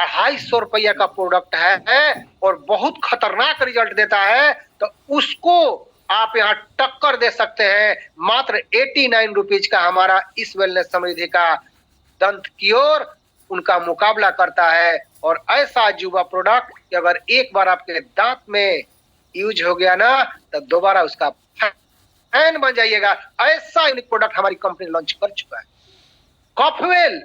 ₹250 का प्रोडक्ट है और बहुत खतरनाक रिजल्ट देता है, तो उसको आप यहाँ टक्कर दे सकते हैं। मात्र 89 रुपीज का हमारा इस वेलनेस समृद्धि का दंत क्योर उनका मुकाबला करता है। और ऐसा युवा प्रोडक्ट कि अगर एक बार आपके दांत में यूज हो गया ना, तो दोबारा उसका फैन बन जाइएगा। ऐसा यूनिक प्रोडक्ट हमारी कंपनी लॉन्च कर चुका है। कॉफवेल,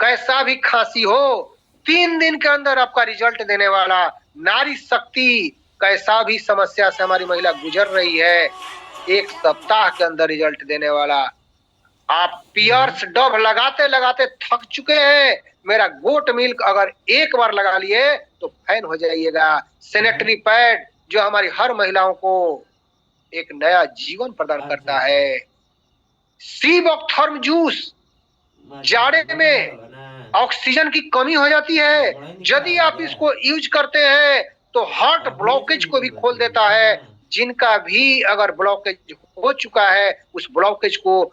कैसा भी खांसी हो 3 दिन के अंदर आपका रिजल्ट देने वाला। नारी शक्ति, कैसा भी समस्या से हमारी महिला गुजर रही है, 1 सप्ताह के अंदर रिजल्ट देने वाला। आप पियर्स डव लगाते लगाते थक चुके हैं, मेरा गोट मिल्क अगर एक बार लगा लिए तो फैन हो जाइएगा। सैनिटरी पैड जो हमारी हर महिलाओं को एक नया जीवन प्रदान करता है। सीबॉक्थर्म जूस, जाड़े में ऑक्सीजन की कमी हो जाती है, यदि आप इसको यूज करते हैं तो हार्ट ब्लॉकेज को भी खोल देता है। जिनका भी अगर ब्लॉकेज हो चुका है, उस ब्लॉकेज को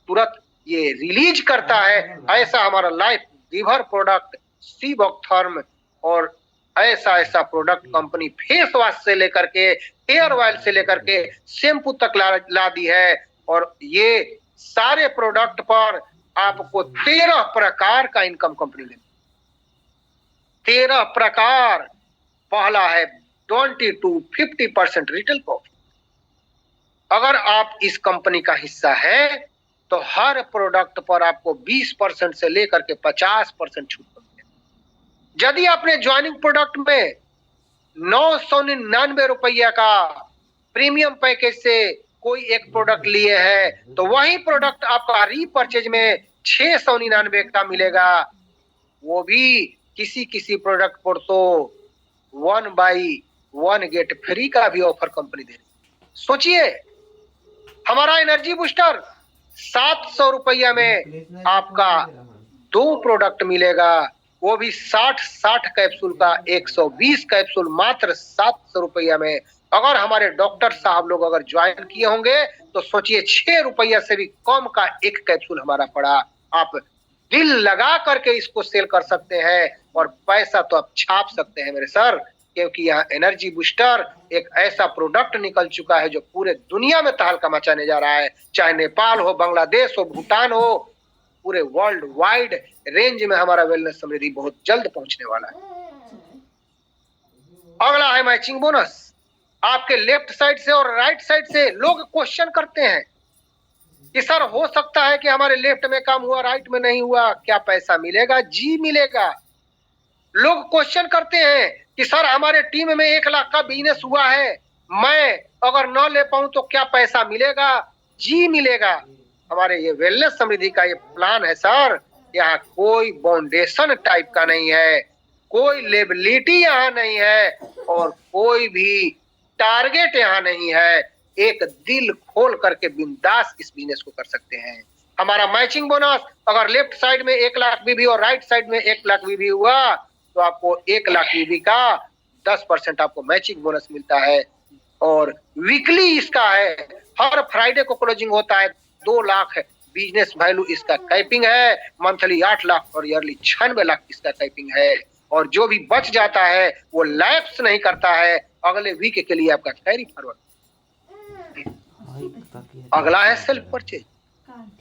तुरंत ये रिलीज करता है। ऐसा हमारा लाइफ गिवर प्रोडक्ट सीबॉक्थर्म, और ऐसा ऐसा प्रोडक्ट कंपनी फेस वॉश से लेकर के हेयर ऑयल से लेकर के शैम्पू तक ला दी है। और ये सारे प्रोडक्ट पर आपको 13 प्रकार का इनकम कंपनी देती है। 13 प्रकार। पहला है 20 to 50% रिटेल प्रॉफिट। अगर आप इस कंपनी का हिस्सा है तो हर प्रोडक्ट पर आपको 20% से लेकर के 50% छूट मिलेगी। यदि आपने ज्वाइनिंग प्रोडक्ट में 999 रुपया का प्रीमियम पैकेज से कोई एक प्रोडक्ट लिए है, तो वही प्रोडक्ट आपका रीपरचेज में 699 का मिलेगा। वो भी किसी किसी प्रोडक्ट पर तो 1 बाई 1 गेट फ्री का भी ऑफर कंपनी दे रही है। सोचिए, हमारा एनर्जी बूस्टर 700 रुपया में आपका 2 प्रोडक्ट मिलेगा, वो भी 60 कैप्सूल का 120 कैप्सूल मात्र 700 रुपया में। अगर हमारे डॉक्टर साहब लोग अगर ज्वाइन किए होंगे तो सोचिए 6 रुपया से भी कम का 1 कैप्सूल हमारा पड़ा। आप दिल लगा करके इसको सेल कर सकते हैं और पैसा तो आप छाप सकते हैं मेरे सर, क्योंकि यहाँ एनर्जी बूस्टर एक ऐसा प्रोडक्ट निकल चुका है जो पूरे दुनिया में तहलका मचाने जा रहा है। चाहे नेपाल हो, बांग्लादेश हो, भूटान हो, पूरे वर्ल्ड वाइड रेंज में हमारा वेलनेस समृद्धि बहुत जल्द पहुंचने वाला है। अगला है मैचिंग बोनस। आपके लेफ्ट साइड से और राइट साइड से लोग क्वेश्चन करते हैं कि सर हो सकता है कि हमारे लेफ्ट में काम हुआ, राइट में नहीं हुआ, क्या पैसा मिलेगा? जी मिलेगा। लोग क्वेश्चन करते हैं कि सर हमारे टीम में 1 लाख का बिजनेस हुआ है, मैं अगर न ले पाऊं तो क्या पैसा मिलेगा? जी मिलेगा। हमारे ये वेलनेस समृद्धि का ये प्लान है सर, यहाँ कोई बाउंडेशन टाइप का नहीं है, कोई लेबिलिटी यहाँ नहीं है और कोई भी टारगेट यहाँ नहीं है। एक दिल खोल करके बिंदास इस बिजनेस को कर सकते हैं। हमारा मैचिंग बोनस अगर लेफ्ट साइड में 1 लाख बीबी और राइट साइड में 1 लाख बीबी हुआ तो आपको 1 लाख बीबी का 10% आपको मैचिंग बोनस मिलता है। और वीकली इसका है, हर फ्राइडे को क्लोजिंग होता है। 2 लाख बिजनेस वैल्यू इसका कैपिंग है, मंथली 8 लाख और ईयरली 96 लाख इसका कैपिंग है। और जो भी बच जाता है वो लैप्स नहीं करता है, अगले वीक के लिए आपका कैरी फॉरवर्ड। अगला है सेल्फ परचेज।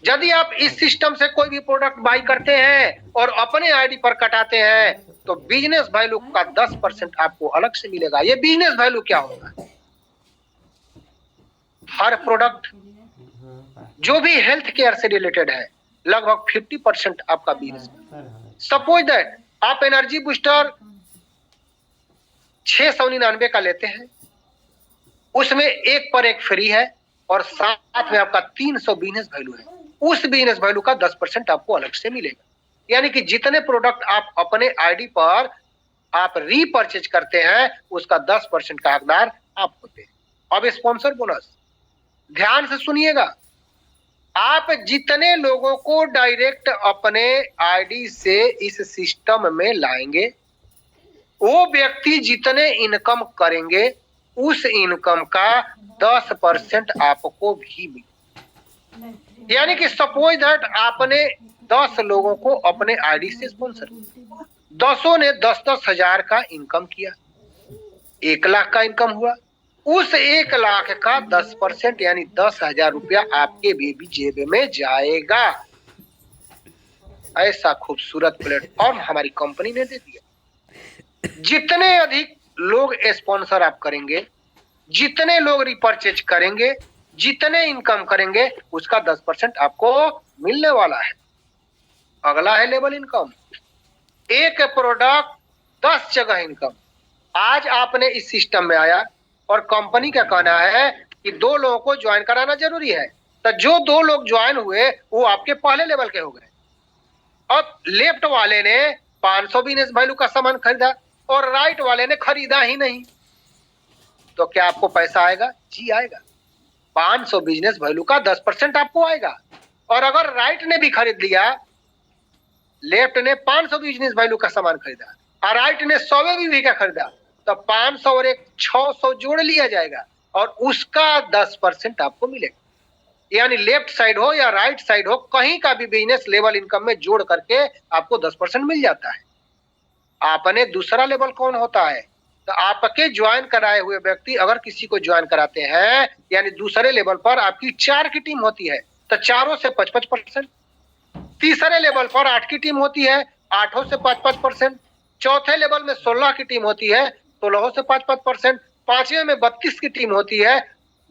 यदि आप इस सिस्टम से कोई भी प्रोडक्ट बाई करते हैं और अपने आईडी पर कटाते हैं तो बिजनेस वैल्यू का 10% आपको अलग से मिलेगा। ये बिजनेस वैल्यू क्या होगा? हर प्रोडक्ट जो भी हेल्थ केयर से रिलेटेड है लगभग 50% आपका बिजनेस। सपोज दैट आप एनर्जी बूस्टर 699 का लेते हैं, उसमें 1 पर 1 फ्री है और साथ में आपका 300 बिजनेस वैल्यू है। उस बिजनेस वैल्यू का 10% आपको अलग से मिलेगा। यानी कि जितने प्रोडक्ट आप अपने आईडी पर आप रीपरचेज करते हैं उसका 10% का हकदार आप होते हैं। अब स्पॉन्सर बोनस ध्यान से सुनिएगा। आप जितने लोगों को डायरेक्ट अपने आईडी से इस सिस्टम में लाएंगे, वो व्यक्ति जितने इनकम करेंगे उस इनकम का 10% आपको भी मिलेगा। यानी कि सपोज दैट आपने 10 लोगों को अपने आईडी से स्पॉन्सर किया, दसों ने 10-10 हजार का इनकम किया, 1 लाख का इनकम हुआ। उस 1 लाख का 10% यानी 10,000 रुपया आपके बेबी जेब में जाएगा। ऐसा खूबसूरत प्लेटफॉर्म हमारी कंपनी ने दे दिया। जितने अधिक लोग स्पॉन्सर आप करेंगे, जितने लोग रिपर्चेज करेंगे, जितने इनकम करेंगे, उसका 10% आपको मिलने वाला है। अगला है लेवल इनकम। एक प्रोडक्ट 10 जगह इनकम। आज आपने इस सिस्टम में आया और कंपनी का कहना है कि 2 लोगों को ज्वाइन कराना जरूरी है, तो जो 2 लोग ज्वाइन हुए वो आपके पहले लेवल के हो गए। अब लेफ्ट वाले ने 500 बिजनेस वैल्यू का सामान खरीदा और राइट वाले ने खरीदा ही नहीं, तो क्या आपको पैसा आएगा? जी आएगा। 500 बिजनेस वैल्यू का 10% आपको आएगा। और अगर राइट ने भी खरीद लिया, लेफ्ट ने 500 बिजनेस वैल्यू का सामान खरीदा और राइट ने 100 भी का खरीदा, तो 500 और एक 600 जोड़ लिया जाएगा और उसका 10% आपको मिलेगा। यानी लेफ्ट साइड हो या राइट साइड हो, कहीं का भी बिजनेस लेवल इनकम में जोड़ करके आपको 10% मिल जाता है। आपने दूसरा लेवल कौन होता है? तो आपके ज्वाइन कराए हुए व्यक्ति अगर किसी को ज्वाइन कराते हैं, यानी दूसरे लेवल पर आपकी 4 की टीम होती है, तो 4 से 55%। तीसरे लेवल पर 8 की टीम होती है, 8 से 5-5%। चौथे लेवल में 16 की टीम होती है, 16 से 5-5%। पांचवें में 32 की टीम होती है,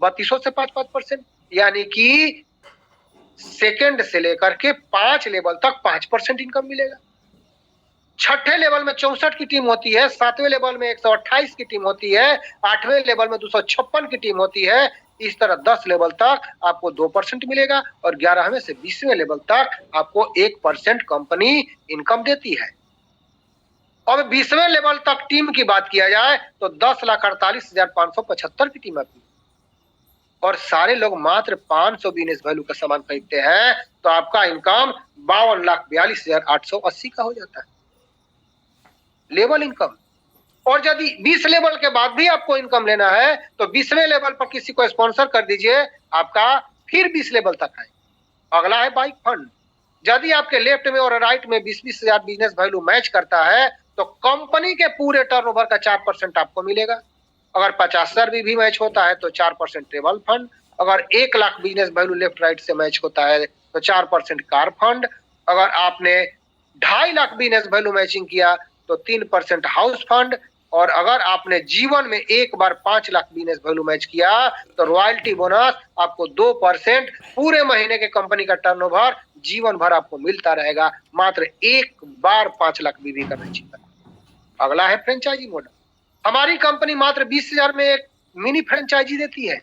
32 से 5-5%। यानी कि सेकंड से लेकर के 5 लेवल तक 5% इनकम मिलेगा। छठे लेवल में 64 की टीम होती है, 7वें लेवल में 128 की टीम होती है, 8वें लेवल में 256 की टीम होती है। इस तरह 10 लेवल तक आपको 2% मिलेगा और 11वें से 20वें लेवल तक आपको 1% कंपनी इनकम देती है। अब 20वें लेवल तक टीम की बात किया जाए तो 10,48,575 की टीम आपकी, और सारे लोग मात्र 500 बिजनेस वैल्यू का सामान खरीदते हैं, तो आपका इनकम 52,42,880 का हो जाता है लेवल इनकम। और यदि 20 लेवल के बाद भी आपको इनकम लेना है तो 20वें लेवल पर किसी को स्पॉन्सर कर दीजिए, आपका फिर 20 लेवल तक है। अगला है बाइक फंड। यदि आपके लेफ्ट में और राइट में 20-20 हजार बिजनेस वैल्यू मैच करता है तो कंपनी के पूरे टर्नओवर का 4% आपको मिलेगा। अगर 50,000 भी मैच होता है तो 4% ट्रेवल फंड। अगर 1 lakh business value left right से मैच होता है तो 4% कार फंड। अगर आपने 2.5 लाख बिजनेस वैल्यू मैचिंग किया तो 3% हाउस फंड। और अगर आपने जीवन में एक बार 5 लाख बिजनेस वैल्यू मैच किया तो रॉयल्टी बोनस आपको 2% पूरे महीने के कंपनी का टर्नओवर जीवन भर आपको मिलता रहेगा, मात्र एक बार 5 लाख भी करना चाहिए। अगला है फ्रेंचाइजी मॉडल। हमारी कंपनी मात्र 20,000 में एक मिनी फ्रेंचाइजी देती है,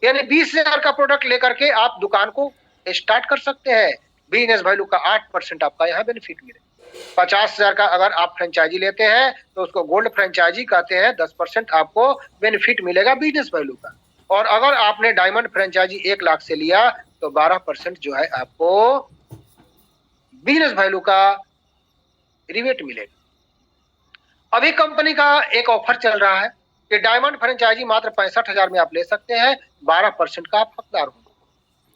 यानी 20,000 का प्रोडक्ट लेकर के आप दुकान को स्टार्ट कर सकते हैं। बिजनेस वैल्यू का 8% आपका यहाँ बेनिफिट मिलेगा। 50,000 का अगर आप फ्रेंचाइजी लेते हैं तो उसको गोल्ड फ्रेंचाइजी कहते हैं, 10% आपको बेनिफिट मिलेगा बिजनेस वैल्यू का। और अगर आपने डायमंड फ्रेंचाइजी 1 लाख से लिया तो 12% जो है आपको बिजनेस वैल्यू का रिबेट मिलेगा। अभी कंपनी का एक ऑफर चल रहा है कि डायमंड फ्रेंचाइजी मात्र 65,000 में आप ले सकते हैं, 12% का आप हकदार होंगे।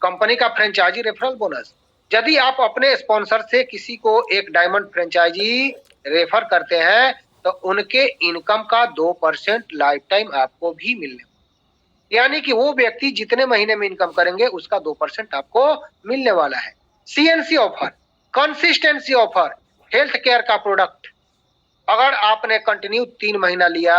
कंपनी का फ्रेंचाइजी रेफरल बोनस, यदि आप अपने स्पॉन्सर से किसी को एक डायमंड फ्रेंचाइजी रेफर करते हैं तो उनके इनकम का 2% लाइफ टाइम आपको भी मिलने, यानी कि वो व्यक्ति जितने महीने में इनकम करेंगे उसका 2% आपको मिलने वाला है। CNC offer, consistency offer, health care का प्रोडक्ट। अगर आपने कंटिन्यू 3 महीना लिया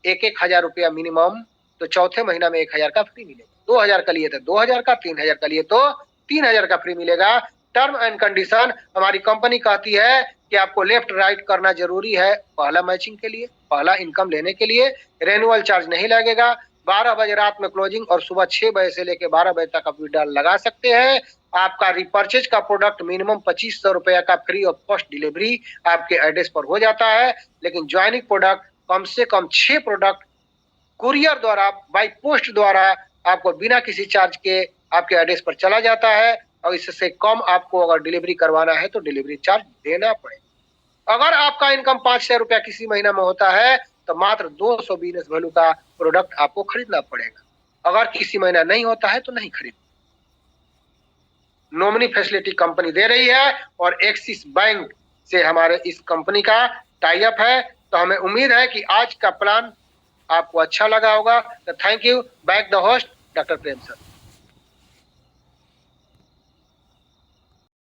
1-1 हजार रुपया मिनिमम, तो चौथे महीना में 1,000 का फ्री मिलेगा। 2,000 का लिए तो 2,000 का, 3,000 का लिए तो 3,000 का फ्री मिलेगा। टर्म एंड कंडीशन हमारी कंपनी कहती है कि आपको लेफ्ट राइट करना जरूरी है पहला मैचिंग के लिए, पहला इनकम लेने के लिए। रेन्युअल चार्ज नहीं लगेगा। 12 बजे रात में क्लोजिंग और सुबह 6 बजे से लेकर 12 बजे तक आप विड्रॉल लगा सकते हैं। आपका रिपर्चेज का प्रोडक्ट मिनिमम 2,500 रुपया का फ्री ऑफ कॉस्ट डिलीवरी आपके एड्रेस पर हो जाता है। लेकिन ज्वाइनिंग प्रोडक्ट कम से कम 6 प्रोडक्ट कुरियर द्वारा, बाई पोस्ट द्वारा आपको बिना किसी चार्ज के आपके एड्रेस पर चला जाता है। और इससे कम आपको अगर डिलीवरी करवाना है तो डिलीवरी चार्ज देना पड़ेगा। अगर आपका इनकम 5,000 रुपया किसी महीना में होता है तो मात्र 200 बिजनेस वैल्यू का प्रोडक्ट आपको खरीदना पड़ेगा। अगर किसी महीना नहीं होता है तो नहीं खरीद। नॉमिनी फैसिलिटी कंपनी दे रही है और एक्सिस बैंक से हमारे इस कंपनी का टाई अप है। तो हमें उम्मीद है कि आज का प्लान आपको अच्छा लगा होगा। तो thank you. Back the host doctor Prem sir.